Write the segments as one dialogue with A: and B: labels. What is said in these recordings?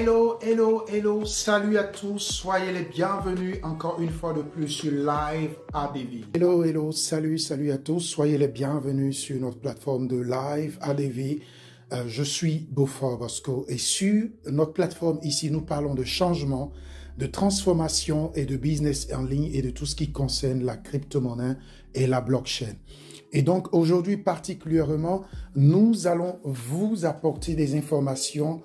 A: Hello, hello, hello, salut à tous, soyez les bienvenus encore une fois de plus sur Live ADV. Hello, hello, salut à tous, soyez les bienvenus sur notre plateforme de Live ADV. Je suis Beaufort Bosco et sur notre plateforme ici, nous parlons de changement, de transformation et de business en ligne et de tout ce qui concerne la crypto-monnaie et la blockchain. Et donc aujourd'hui particulièrement, nous allons vous apporter des informations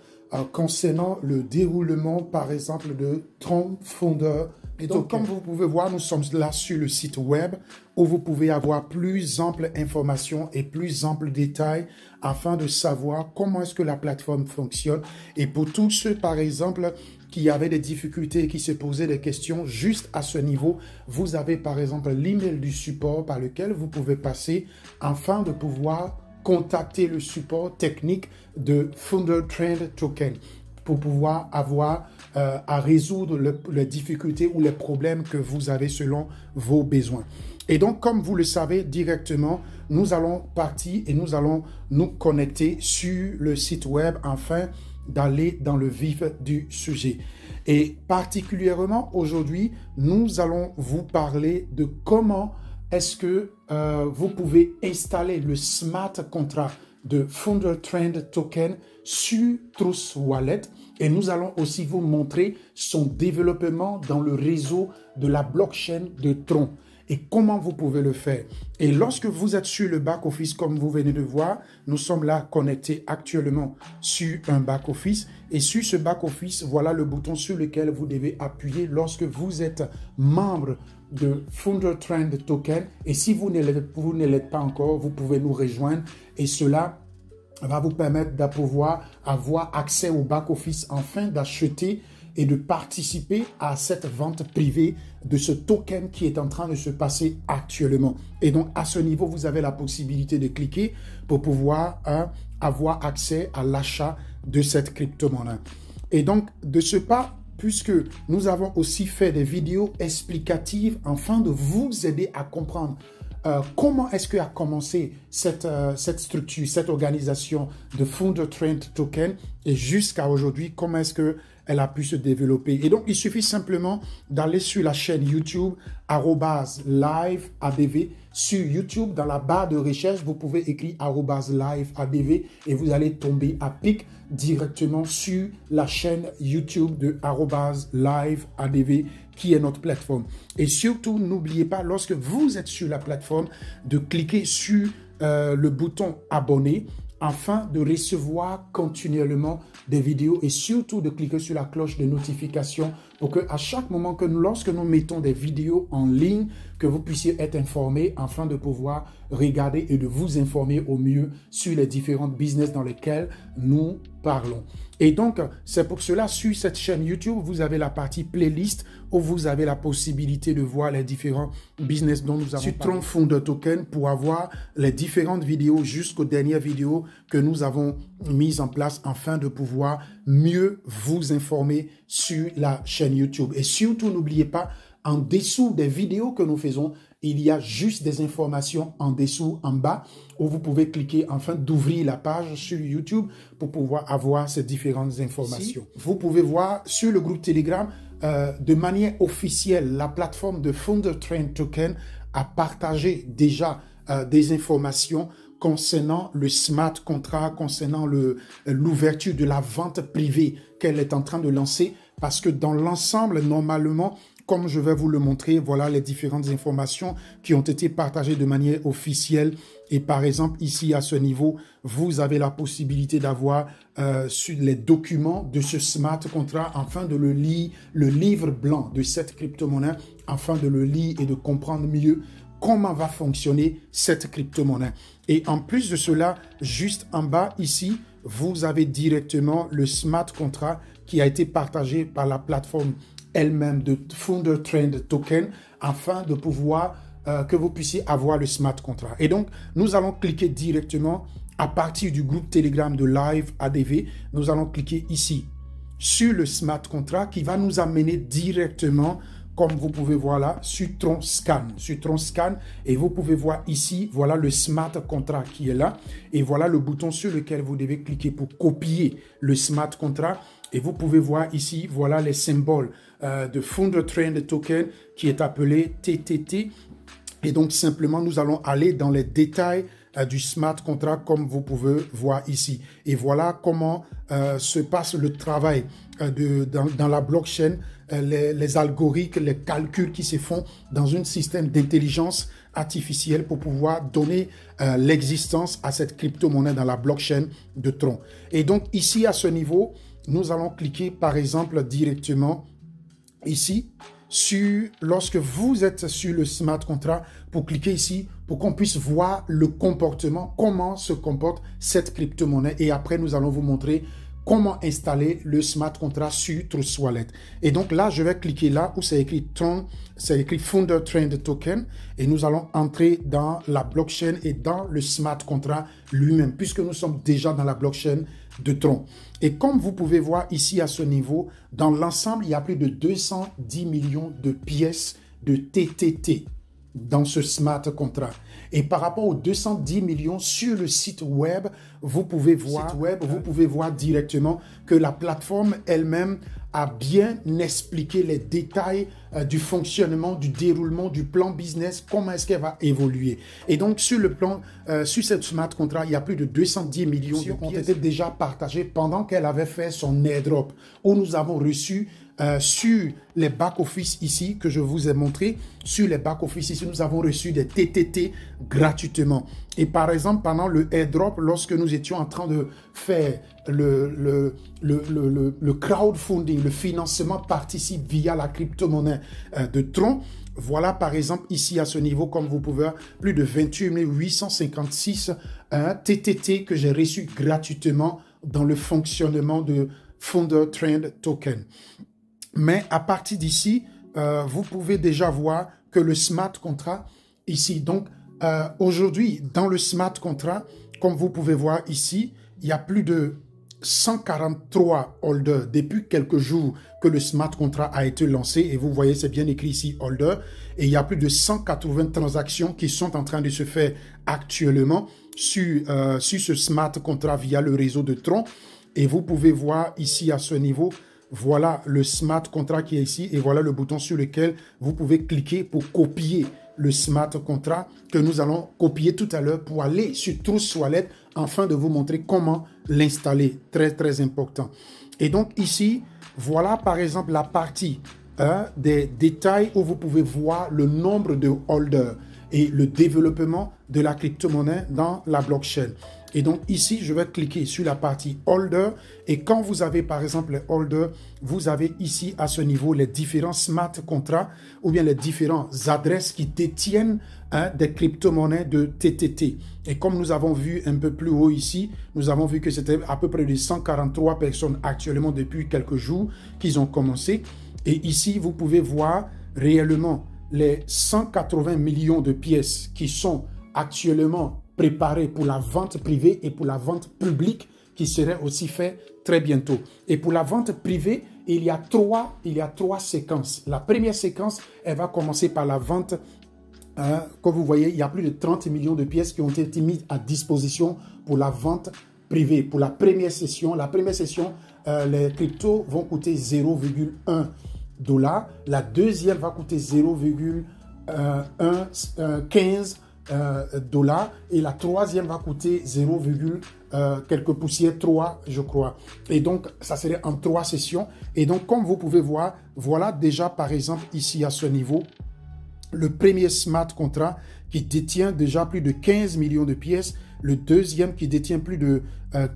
A: concernant le déroulement, par exemple, de Tron Founder. Et donc, comme vous pouvez voir, nous sommes là sur le site web où vous pouvez avoir plus ample information et plus ample détails afin de savoir comment est-ce que la plateforme fonctionne. Et pour tous ceux, par exemple, qui avaient des difficultés, qui se posaient des questions juste à ce niveau, vous avez, par exemple, l'email du support par lequel vous pouvez passer afin de pouvoir contacter le support technique de Founder Trend Token pour pouvoir avoir à résoudre les difficultés ou les problèmes que vous avez selon vos besoins. Et donc, comme vous le savez directement, nous allons partir et nous allons nous connecter sur le site web afin d'aller dans le vif du sujet. Et particulièrement aujourd'hui, nous allons vous parler de comment est-ce que vous pouvez installer le smart contract de Founder Trend Token sur Trust Wallet et nous allons aussi vous montrer son développement dans le réseau de la blockchain de Tron et comment vous pouvez le faire. Et lorsque vous êtes sur le back-office, comme vous venez de voir, nous sommes là connectés actuellement sur un back-office. Et sur ce back-office, voilà le bouton sur lequel vous devez appuyer lorsque vous êtes membre de Founder Trend Token. Et si vous ne l'êtes pas encore, vous pouvez nous rejoindre. Et cela va vous permettre de pouvoir avoir accès au back-office afin d'acheter et de participer à cette vente privée de ce token qui est en train de se passer actuellement. Et donc, à ce niveau, vous avez la possibilité de cliquer pour pouvoir avoir accès à l'achat de cette crypto-monnaie. Et donc, de ce pas, puisque nous avons aussi fait des vidéos explicatives afin de vous aider à comprendre comment est-ce qu'a commencé cette structure, cette organisation de Founder Trend Token et jusqu'à aujourd'hui, comment est-ce qu'elle a pu se développer. Et donc, il suffit simplement d'aller sur la chaîne YouTube @liveadv. Sur YouTube, dans la barre de recherche, vous pouvez écrire @liveadv et vous allez tomber à pic directement sur la chaîne YouTube de @liveadv qui est notre plateforme. Et surtout, n'oubliez pas, lorsque vous êtes sur la plateforme, de cliquer sur le bouton abonner afin de recevoir continuellement des vidéos et surtout de cliquer sur la cloche de notification pour que à chaque moment que lorsque nous mettons des vidéos en ligne, que vous puissiez être informés afin de pouvoir regarder et de vous informer au mieux sur les différents business dans lesquels nous parlons. Et donc, c'est pour cela, sur cette chaîne YouTube, vous avez la partie playlist où vous avez la possibilité de voir les différents business dont nous avons parlé. Sur Tron Founder Token pour avoir les différentes vidéos jusqu'aux dernières vidéos que nous avons mises en place afin de pouvoir mieux vous informer sur la chaîne YouTube. Et surtout, n'oubliez pas, en dessous des vidéos que nous faisons, il y a juste des informations en dessous, en bas, où vous pouvez cliquer afin d'ouvrir la page sur YouTube pour pouvoir avoir ces différentes informations. Ici, vous pouvez voir sur le groupe Telegram, de manière officielle, la plateforme de Founder Trend Token a partagé déjà des informations concernant le smart contract, concernant l'ouverture de la vente privée qu'elle est en train de lancer, parce que dans l'ensemble, normalement, comme je vais vous le montrer, voilà les différentes informations qui ont été partagées de manière officielle. Et par exemple, ici, à ce niveau, vous avez la possibilité d'avoir sur les documents de ce smart contract afin de le lire, le livre blanc de cette crypto-monnaie, afin de le lire et de comprendre mieux comment va fonctionner cette crypto-monnaie. Et en plus de cela, juste en bas ici, vous avez directement le smart contract qui a été partagé par la plateforme elle-même de Founder Trend Token afin de pouvoir que vous puissiez avoir le smart contract. Et donc, nous allons cliquer directement à partir du groupe Telegram de Live ADV. Nous allons cliquer ici sur le smart contract qui va nous amener directement comme vous pouvez voir là, sur Tron Scan. Sur Tron Scan, et vous pouvez voir ici, voilà le smart contract qui est là. Et voilà le bouton sur lequel vous devez cliquer pour copier le smart contract. Et vous pouvez voir ici, voilà les symboles de Founder Trend Token qui est appelé TTT. Et donc, simplement, nous allons aller dans les détails du smart contract comme vous pouvez voir ici. Et voilà comment se passe le travail dans la blockchain, les algorithmes, les calculs qui se font dans un système d'intelligence artificielle pour pouvoir donner l'existence à cette crypto-monnaie dans la blockchain de Tron. Et donc, ici, à ce niveau, nous allons cliquer, par exemple, directement ici, lorsque vous êtes sur le smart contract, pour cliquer ici, pour qu'on puisse voir le comportement, comment se comporte cette crypto-monnaie. Et après, nous allons vous montrer comment installer le smart contract sur Trust Wallet. Et donc là, je vais cliquer là où c'est écrit Tron, c'est écrit Founder Trend Token. Et nous allons entrer dans la blockchain et dans le smart contract lui-même, puisque nous sommes déjà dans la blockchain de Tron. Et comme vous pouvez voir ici à ce niveau, dans l'ensemble, il y a plus de 210 millions de pièces de TTT dans ce smart contract. Et par rapport aux 210 millions sur le site web, vous pouvez voir directement que la plateforme elle-même a bien expliqué les détails du fonctionnement, du déroulement, du plan business, comment est-ce qu'elle va évoluer. Et donc, sur le plan, sur cette smart contract, il y a plus de 210 millions qui ont été déjà partagés pendant qu'elle avait fait son airdrop, où nous avons reçu sur les back-office ici, que je vous ai montré, sur les back-office ici, nous avons reçu des TTT gratuitement. Et par exemple, pendant le airdrop, lorsque nous étions en train de faire le crowdfunding, le financement participe via la crypto-monnaie de Tron, voilà par exemple ici à ce niveau, comme vous pouvez voir, plus de 28 856 TTT que j'ai reçu gratuitement dans le fonctionnement de Founder Trend Token. Mais à partir d'ici, vous pouvez déjà voir que le smart contract ici, donc aujourd'hui, dans le smart contract, comme vous pouvez voir ici, il y a plus de 143 holders depuis quelques jours que le smart contract a été lancé. Et vous voyez, c'est bien écrit ici, holder. Et il y a plus de 180 transactions qui sont en train de se faire actuellement sur ce smart contract via le réseau de Tron. Et vous pouvez voir ici à ce niveau, voilà le smart contract qui est ici et voilà le bouton sur lequel vous pouvez cliquer pour copier le smart contract que nous allons copier tout à l'heure pour aller sur Trust Wallet afin de vous montrer comment l'installer. Très, très important. Et donc ici, voilà par exemple la partie des détails où vous pouvez voir le nombre de holders et le développement de la crypto-monnaie dans la blockchain. Et donc ici, je vais cliquer sur la partie holder. Et quand vous avez par exemple les holders, vous avez ici à ce niveau les différents smart contracts ou bien les différentes adresses qui détiennent des crypto-monnaies de TTT. Et comme nous avons vu un peu plus haut ici, nous avons vu que c'était à peu près de 143 personnes actuellement depuis quelques jours qu'ils ont commencé. Et ici, vous pouvez voir réellement les 180 millions de pièces qui sont actuellement préparées pour la vente privée et pour la vente publique qui serait aussi fait très bientôt. Et pour la vente privée, il y a trois séquences. La première séquence, elle va commencer par la vente. Comme vous voyez, il y a plus de 30 millions de pièces qui ont été mises à disposition pour la vente privée. Pour la première session, les cryptos vont coûter 0,1 $. La deuxième va coûter 0,15 $ et la troisième va coûter 0, quelques poussières 3 je crois. Et donc ça serait en 3 sessions. Et donc comme vous pouvez voir, voilà déjà par exemple ici à ce niveau le premier smart contract qui détient déjà plus de 15 millions de pièces, le deuxième qui détient plus de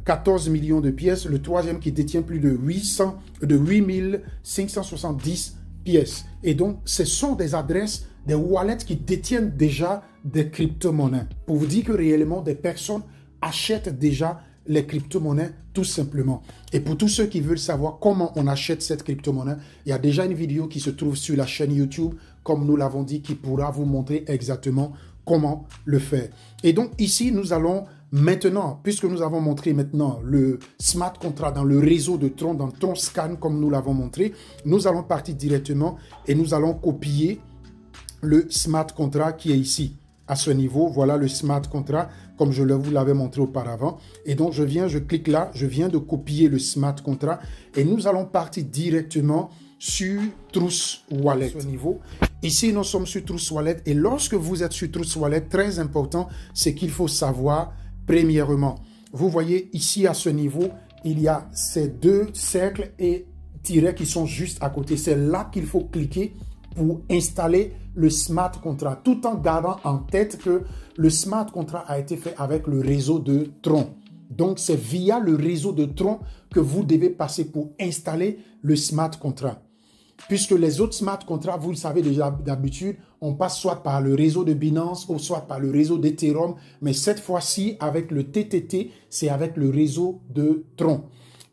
A: 14 millions de pièces, le troisième qui détient plus de 8570 pièces. Et donc, ce sont des adresses, des wallets qui détiennent déjà des crypto-monnaies. Pour vous dire que réellement, des personnes achètent déjà les crypto-monnaies tout simplement. Et pour tous ceux qui veulent savoir comment on achète cette crypto-monnaie, il y a déjà une vidéo qui se trouve sur la chaîne YouTube, comme nous l'avons dit, qui pourra vous montrer exactement comment le faire. Et donc ici, nous allons Maintenant, puisque nous avons montré maintenant le smart contract dans le réseau de Tron, dans Tron Scan, comme nous l'avons montré, nous allons partir directement et nous allons copier le smart contract qui est ici. À ce niveau, voilà le smart contract, comme je vous l'avais montré auparavant. Et donc, je clique là, je viens de copier le smart contract et nous allons partir directement sur Trust Wallet. À ce niveau, ici, nous sommes sur Trust Wallet et lorsque vous êtes sur Trust Wallet, très important, c'est qu'il faut savoir. Premièrement, vous voyez ici à ce niveau, il y a ces deux cercles et tirets qui sont juste à côté. C'est là qu'il faut cliquer pour installer le smart contract, tout en gardant en tête que le smart contract a été fait avec le réseau de Tron. Donc, c'est via le réseau de Tron que vous devez passer pour installer le smart contract. Puisque les autres smart contracts, vous le savez déjà d'habitude, on passe soit par le réseau de Binance ou soit par le réseau d'Ethereum. Mais cette fois-ci, avec le TTT, c'est avec le réseau de Tron.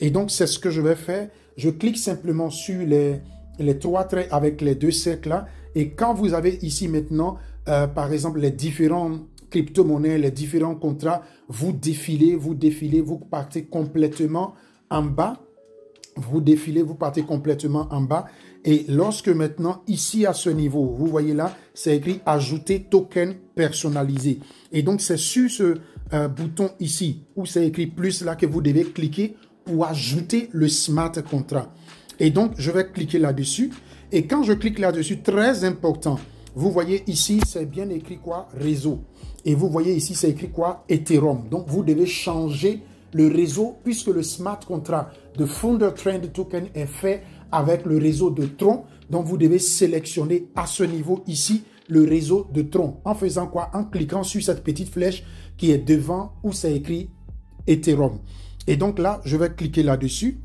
A: Et donc, c'est ce que je vais faire. Je clique simplement sur les trois traits avec les deux cercles là. Et quand vous avez ici maintenant, par exemple, les différents crypto-monnaies, les différents contrats, vous défilez, vous partez complètement en bas. Vous défilez, vous partez complètement en bas. Et lorsque maintenant, ici à ce niveau, vous voyez là, c'est écrit « Ajouter token personnalisé ». Et donc, c'est sur ce bouton ici, où c'est écrit « Plus » là, que vous devez cliquer pour ajouter le smart contract. Et donc, je vais cliquer là-dessus. Et quand je clique là-dessus, très important, vous voyez ici, c'est bien écrit quoi? Réseau. Et vous voyez ici, c'est écrit quoi? Ethereum. Donc, vous devez changer le réseau, puisque le smart contract de Founder Trend Token est fait avec le réseau de Tron. Donc, vous devez sélectionner à ce niveau ici le réseau de Tron. En faisant quoi? En cliquant sur cette petite flèche qui est devant où c'est écrit Ethereum. Et donc là, je vais cliquer là-dessus.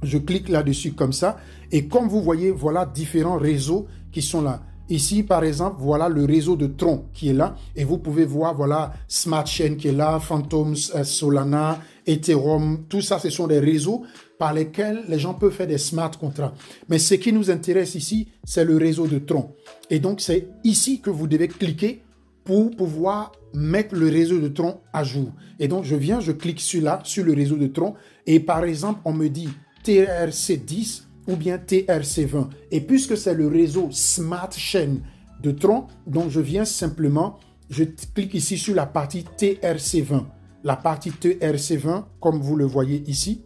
A: Je clique là-dessus comme ça. Et comme vous voyez, voilà différents réseaux qui sont là. Ici, par exemple, voilà le réseau de Tron qui est là. Et vous pouvez voir, voilà, Smart Chain qui est là, Phantom, Solana, Ethereum. Tout ça, ce sont des réseaux par lesquels les gens peuvent faire des smart contracts. Mais ce qui nous intéresse ici, c'est le réseau de Tron. Et donc, c'est ici que vous devez cliquer pour pouvoir mettre le réseau de Tron à jour. Et donc, je clique sur là, sur le réseau de Tron. Et par exemple, on me dit TRC10 ou bien TRC20. Et puisque c'est le réseau Smart Chain de Tron, donc je viens simplement, je clique ici sur la partie TRC20. La partie TRC20, comme vous le voyez ici,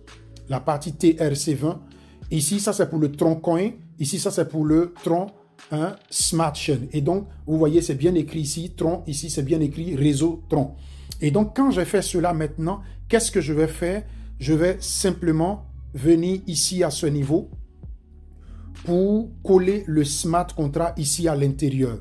A: la partie TRC20. Ici, ça c'est pour le Tron Coin. Ici, ça c'est pour le Tron Smart Chain. Et donc, vous voyez, c'est bien écrit ici, Tron. Ici, c'est bien écrit réseau Tron. Et donc, quand je fais cela maintenant, qu'est-ce que je vais faire? Je vais simplement venir ici à ce niveau pour coller le smart contract ici à l'intérieur.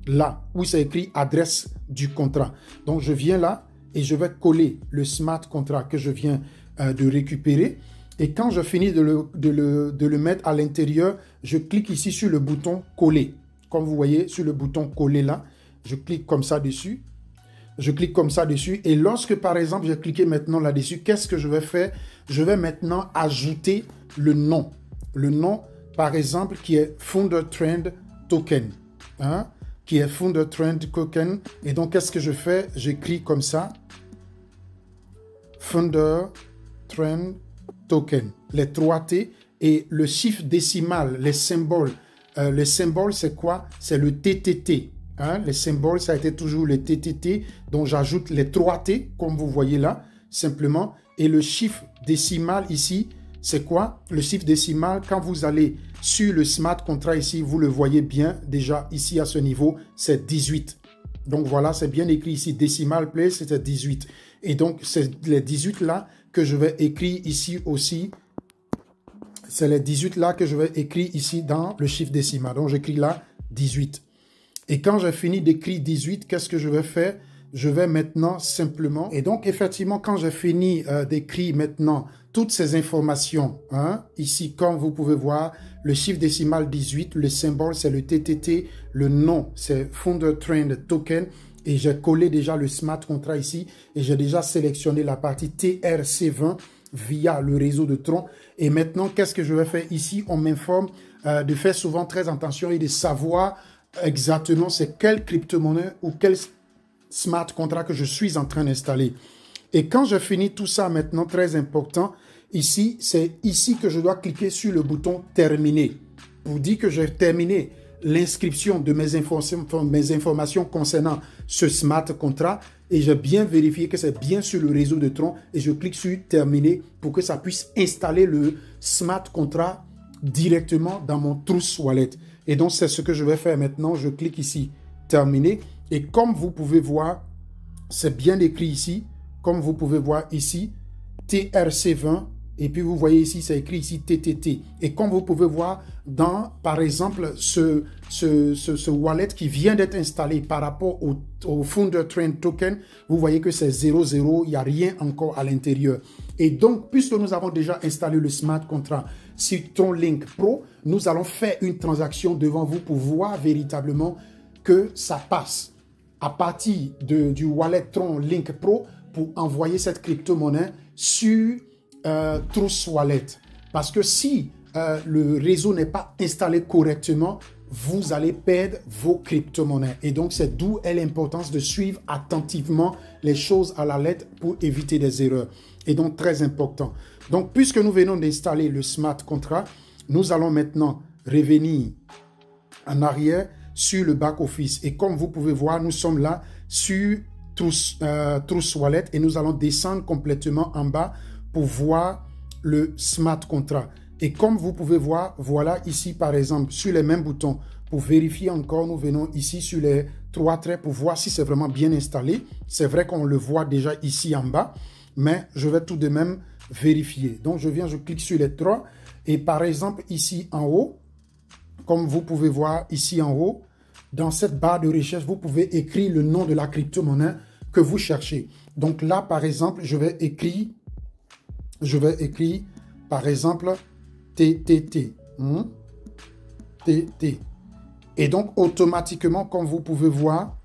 A: Là, où c'est écrit adresse du contrat. Donc, je viens là et je vais coller le smart contract que je viens de récupérer. Et quand je finis de le mettre à l'intérieur, je clique ici sur le bouton coller. Comme vous voyez, sur le bouton coller là, je clique comme ça dessus. Je clique comme ça dessus. Et lorsque, par exemple, j'ai cliqué maintenant là-dessus, qu'est-ce que je vais faire? Je vais maintenant ajouter le nom. Le nom, par exemple, qui est Founder Trend Token. Hein? Qui est Founder Trend Token. Et donc, qu'est-ce que je fais? J'écris comme ça. Founder Trend Token. Les 3 T et le chiffre décimal, les symboles. Les symboles, c'est quoi? C'est le TTT. Hein? Les symboles, ça a été toujours le TTT. Donc, j'ajoute les 3 T, comme vous voyez là, simplement. Et le chiffre décimal ici, c'est quoi? Le chiffre décimal, quand vous allez sur le smart contract ici, vous le voyez bien déjà ici à ce niveau, c'est 18. Donc voilà, c'est bien écrit ici, decimal place, c'était 18. Et donc, c'est les 18 là que je vais écrire ici aussi. C'est les 18 là que je vais écrire ici dans le chiffre décimal. Donc, j'écris là 18. Et quand j'ai fini d'écrire 18, qu'est-ce que je vais faire? Je vais maintenant simplement... Et donc, effectivement, quand j'ai fini d'écrire maintenant toutes ces informations, hein, ici, comme vous pouvez voir, le chiffre décimal 18, le symbole, c'est le TTT, le nom, c'est Founder Trend Token, et j'ai collé déjà le smart contract ici, et j'ai déjà sélectionné la partie TRC20 via le réseau de Tron. Et maintenant, qu'est-ce que je vais faire ici? On m'informe de faire souvent très attention et de savoir exactement c'est quelle crypto-monnaie ou quelle smart contract que je suis en train d'installer. Et quand je finis tout ça maintenant, très important, ici, c'est ici que je dois cliquer sur le bouton terminer pour dire que j'ai terminé l'inscription de mes informations concernant ce smart contract et j'ai bien vérifié que c'est bien sur le réseau de Tron et je clique sur terminer pour que ça puisse installer le smart contract directement dans mon Trust Wallet. Et donc, c'est ce que je vais faire maintenant. Je clique ici, terminer. Et comme vous pouvez voir, c'est bien écrit ici. Comme vous pouvez voir ici, TRC20. Et puis, vous voyez ici, c'est écrit ici TTT. Et comme vous pouvez voir, dans, par exemple, ce wallet qui vient d'être installé par rapport au Founder Trend Token, vous voyez que c'est 00, il n'y a rien encore à l'intérieur. Et donc, puisque nous avons déjà installé le smart contract sur TronLink Pro, nous allons faire une transaction devant vous pour voir véritablement que ça passe à partir du wallet TronLink Pro pour envoyer cette crypto-monnaie sur Trust Wallet. Parce que si le réseau n'est pas installé correctement, vous allez perdre vos crypto-monnaies. Et donc, c'est d'où est l'importance de suivre attentivement les choses à la lettre pour éviter des erreurs. Et donc, très important. Donc, puisque nous venons d'installer le smart contract, nous allons maintenant revenir en arrière sur le back-office. Et comme vous pouvez voir, nous sommes là sur Trust Wallet et nous allons descendre complètement en bas pour voir le smart contract. Et comme vous pouvez voir, voilà ici par exemple sur les mêmes boutons, pour vérifier encore, nous venons ici sur les trois traits pour voir si c'est vraiment bien installé. C'est vrai qu'on le voit déjà ici en bas, mais je vais tout de même vérifier. Donc je viens, je clique sur les trois et par exemple ici en haut, comme vous pouvez voir ici en haut, dans cette barre de recherche, vous pouvez écrire le nom de la crypto-monnaie que vous cherchez. Donc là par exemple, je vais écrire par exemple TTT. TT. Et donc, automatiquement, comme vous pouvez voir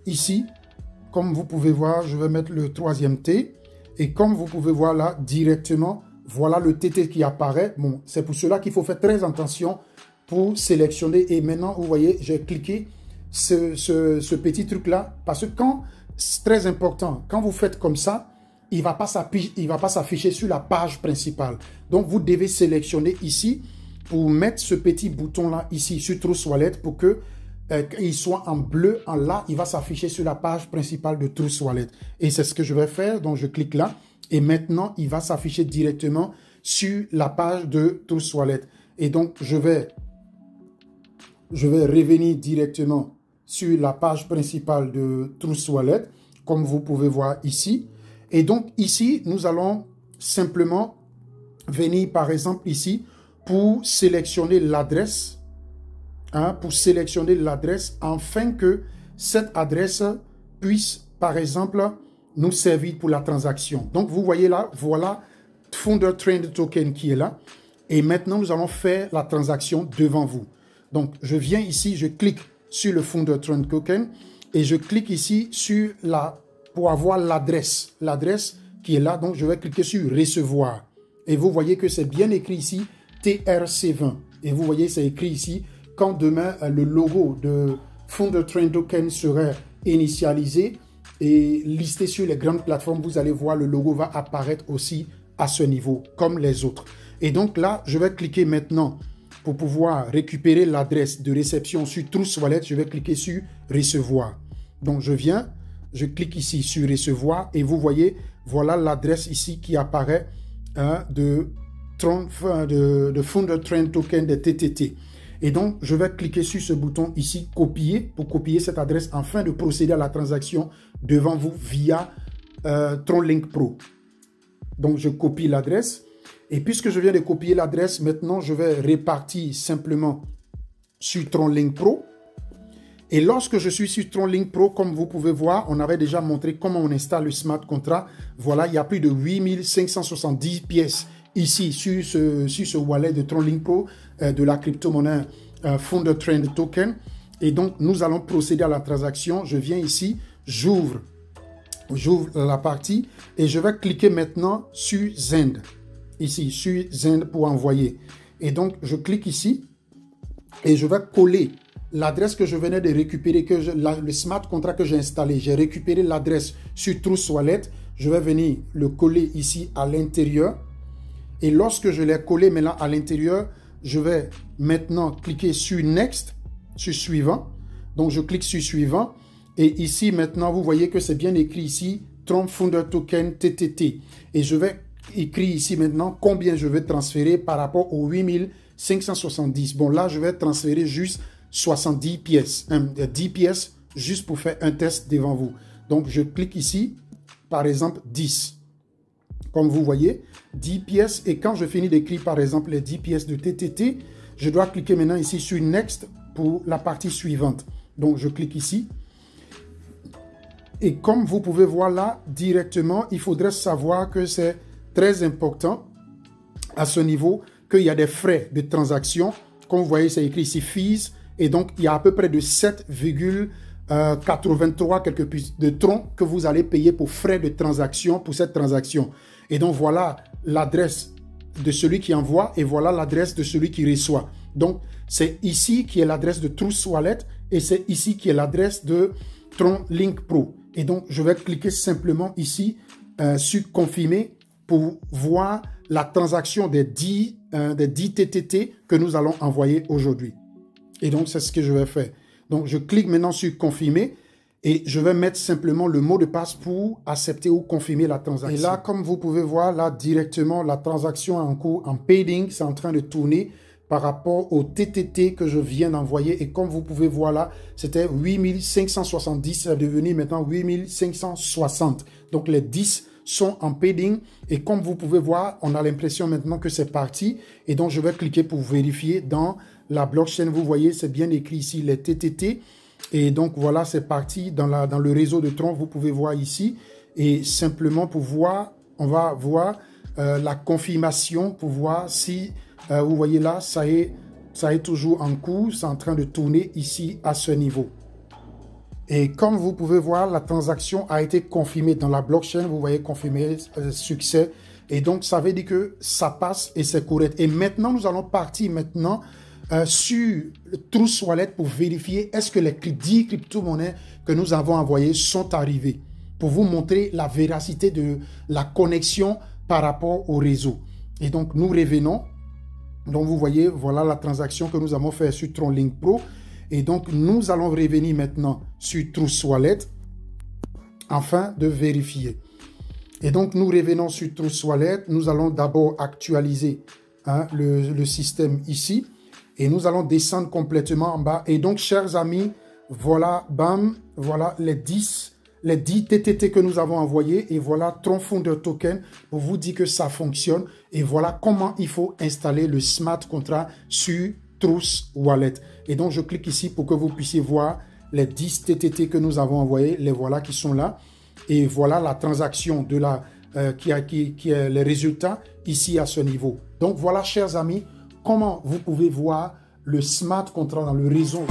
A: ici, comme vous pouvez voir, je vais mettre le troisième T. Et comme vous pouvez voir là, directement, voilà le TT qui apparaît. Bon, c'est pour cela qu'il faut faire très attention pour sélectionner. Et maintenant, vous voyez, j'ai cliqué ce petit truc-là. Parce que quand, c'est très important, quand vous faites comme ça, il ne va pas s'afficher sur la page principale. Donc, vous devez sélectionner ici pour mettre ce petit bouton-là ici sur Trust Wallet pour que il soit en bleu. En là, il va s'afficher sur la page principale de Trust Wallet. Et c'est ce que je vais faire. Donc, je clique là. Et maintenant, il va s'afficher directement sur la page de Trust Wallet. Et donc, je vais revenir directement sur la page principale de Trust Wallet, comme vous pouvez voir ici. Et donc ici, nous allons simplement venir par exemple ici pour sélectionner l'adresse, pour sélectionner l'adresse afin que cette adresse puisse par exemple nous servir pour la transaction. Donc vous voyez là, voilà Founder Trend Token qui est là. Et maintenant, nous allons faire la transaction devant vous. Donc je viens ici, je clique sur le Founder Trend Token et je clique ici sur pour avoir l'adresse qui est là. Donc, je vais cliquer sur recevoir. Et vous voyez que c'est bien écrit ici, TRC20. Et vous voyez, c'est écrit ici, quand demain, le logo de Founder Trend Token serait initialisé et listé sur les grandes plateformes, vous allez voir, le logo va apparaître aussi à ce niveau, comme les autres. Et donc là, je vais cliquer maintenant pour pouvoir récupérer l'adresse de réception sur Trust Wallet. Je vais cliquer sur recevoir. Donc, je viens. Je clique ici sur recevoir et vous voyez, voilà l'adresse ici qui apparaît de Founder Trend Token de TTT. Et donc, je vais cliquer sur ce bouton ici, copier, pour copier cette adresse afin de procéder à la transaction devant vous via TronLink Pro. Donc, je copie l'adresse. Et puisque je viens de copier l'adresse, maintenant, je vais répartir simplement sur TronLink Pro. Et lorsque je suis sur TronLink Pro, comme vous pouvez voir, on avait déjà montré comment on installe le smart contract. Voilà, il y a plus de 8570 pièces ici sur ce wallet de TronLink Pro de la crypto-monnaie Founder Trend Token. Et donc, nous allons procéder à la transaction. Je viens ici, j'ouvre la partie et je vais cliquer maintenant sur Send. Ici, sur Send pour envoyer. Et donc, je clique ici et je vais coller l'adresse que je venais de récupérer, le smart contract que j'ai installé, j'ai récupéré l'adresse sur Trust Wallet. Je vais venir le coller ici à l'intérieur. Et lorsque je l'ai collé maintenant à l'intérieur, je vais maintenant cliquer sur Next, sur Suivant. Donc, je clique sur Suivant. Et ici, maintenant, vous voyez que c'est bien écrit ici, Tron Founder Token TTT. Et je vais écrire ici maintenant combien je vais transférer par rapport aux 8570. Bon, là, je vais transférer juste 70 pièces. 10 pièces juste pour faire un test devant vous. Donc, je clique ici, par exemple, 10. Comme vous voyez, 10 pièces. Et quand je finis d'écrire, par exemple, les 10 pièces de TTT, je dois cliquer maintenant ici sur Next pour la partie suivante. Donc, je clique ici. Et comme vous pouvez voir là, directement, il faudrait savoir que c'est très important à ce niveau, qu'il y a des frais de transaction. Comme vous voyez, c'est écrit ici Fees. Et donc, il y a à peu près de 7,83 quelque plus de troncs que vous allez payer pour frais de transaction pour cette transaction. Et donc, voilà l'adresse de celui qui envoie et voilà l'adresse de celui qui reçoit. Donc, c'est ici qui est l'adresse de Trust Wallet et c'est ici qui est l'adresse de Tron Link Pro. Et donc, je vais cliquer simplement ici sur Confirmer pour voir la transaction des 10 TTT que nous allons envoyer aujourd'hui. Et donc, c'est ce que je vais faire. Donc, je clique maintenant sur Confirmer et je vais mettre simplement le mot de passe pour accepter ou confirmer la transaction. Et là, comme vous pouvez voir, là, directement, la transaction est en cours, en pending, c'est en train de tourner par rapport au TTT que je viens d'envoyer. Et comme vous pouvez voir là, c'était 8570, c'est devenu maintenant 8560. Donc, les 10 sont en pending. Et comme vous pouvez voir, on a l'impression maintenant que c'est parti. Et donc, je vais cliquer pour vérifier dans la blockchain. Vous voyez, c'est bien écrit ici, les TTT. Et donc, voilà, c'est parti dans le réseau de Tron. Vous pouvez voir ici. Et simplement pour voir, on va voir la confirmation pour voir si... vous voyez là, ça est toujours en cours, c'est en train de tourner ici à ce niveau. Et comme vous pouvez voir, la transaction a été confirmée dans la blockchain. Vous voyez, confirmé, succès. Et donc, ça veut dire que ça passe et c'est correct. Et maintenant, nous allons partir maintenant sur Trust Wallet pour vérifier est-ce que les 10 crypto-monnaies que nous avons envoyées sont arrivées. Pour vous montrer la véracité de la connexion par rapport au réseau. Et donc, nous revenons. Donc, vous voyez, voilà la transaction que nous avons fait sur Tron Link Pro. Et donc, nous allons revenir maintenant sur Trust Wallet afin de vérifier. Et donc, nous revenons sur Trust Wallet. Nous allons d'abord actualiser le système ici. Et nous allons descendre complètement en bas. Et donc, chers amis, voilà, bam, voilà les 10 TTT que nous avons envoyés et voilà Tron Founder Token pour vous dire que ça fonctionne et voilà comment il faut installer le smart contract sur Trust Wallet. Et donc, je clique ici pour que vous puissiez voir les 10 TTT que nous avons envoyés. Les voilà qui sont là. Et voilà la transaction de qui est les résultats ici à ce niveau. Donc, voilà, chers amis, comment vous pouvez voir le smart contract dans le réseau.